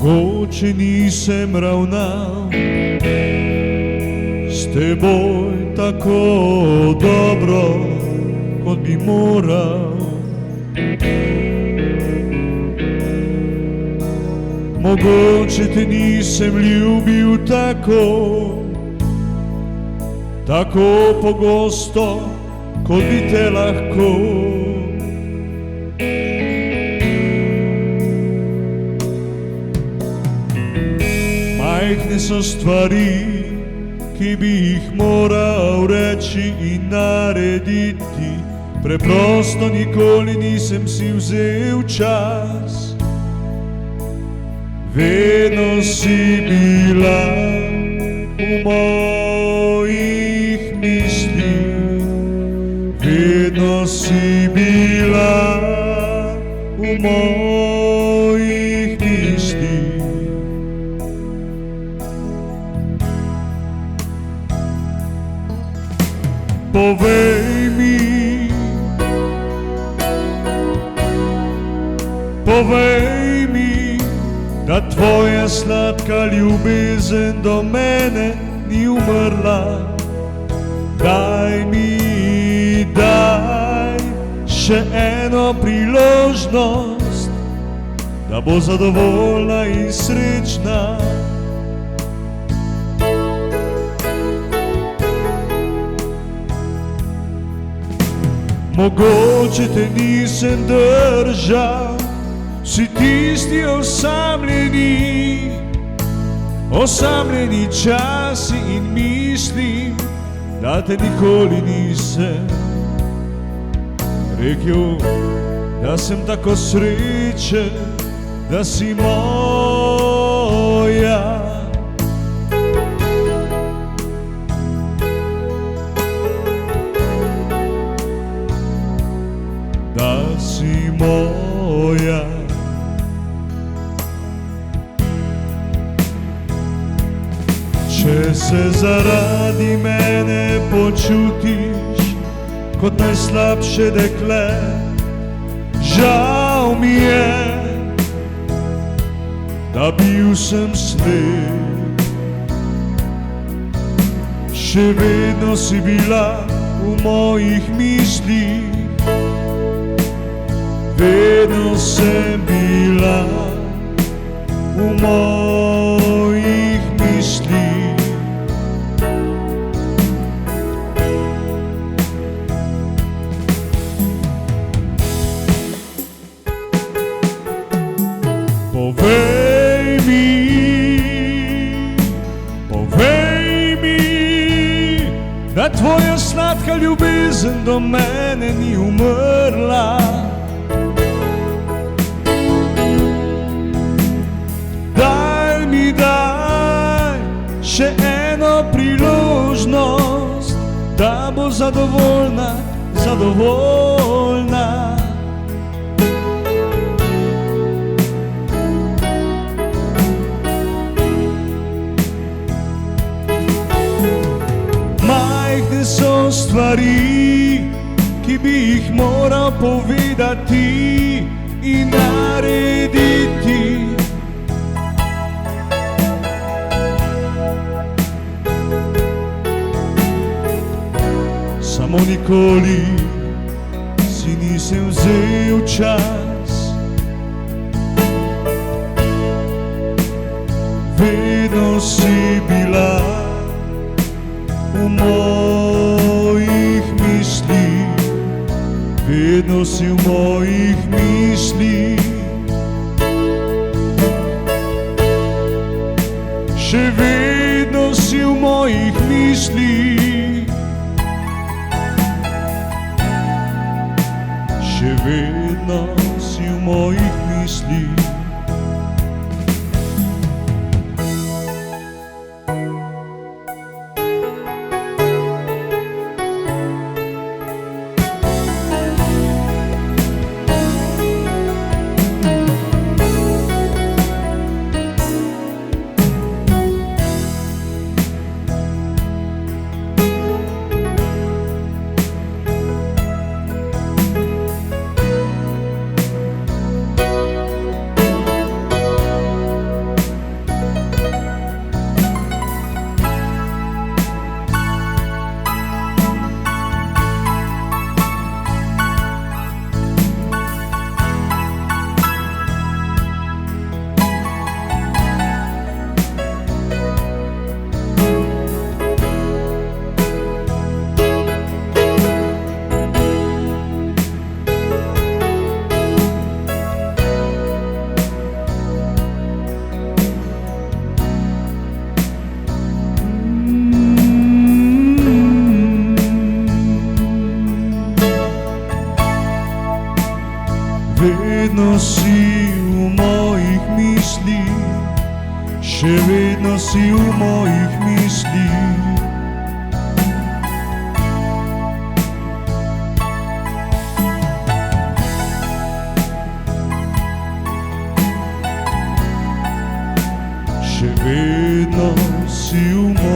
Mogoče nisem ravnal s teboj tako dobro, kot bi moral. Mogoče te nisem ljubil tako pogosto, kot bi te lahko. Majhne so stvari, ki bi jih moral reči in narediti, preprosto nikoli nisem si vzel čas. Vedno si bila v mojih mislih, vedno si bila v mojih mislih. Povej mi, da tvoja sladka ljubezen do mene ni umrla. Daj še eno priložnost, da bo zadovoljna in srečna. Mogoče te nisem držal, si tisti osamljeni časi in mislim, da te nikoli nisem rekel, da sem tako srečen, da si moja. Da si moja. Če se zaradi mene počutiš kot najslabše dekle, žal mi je, da bil sem slep. Še vedno si bila v mojih mislih, vedno sem bila v mojih mislih. Povej mi, da tvoja sladka ljubezen do mene ni umrla. Daj še eno priložnost, da bo zadovoljna. Majhne so stvari, ki bi jih moral povedati in narediti. Samo nikoli si nisem vzel čas, vedno si bila v mojih mislih, vedno si v mojih mislih. Še vedno si v mojih mislih, še vedno si v mojih mislih. še vedno si v mojih mislih. Še vedno si v mojih mislih.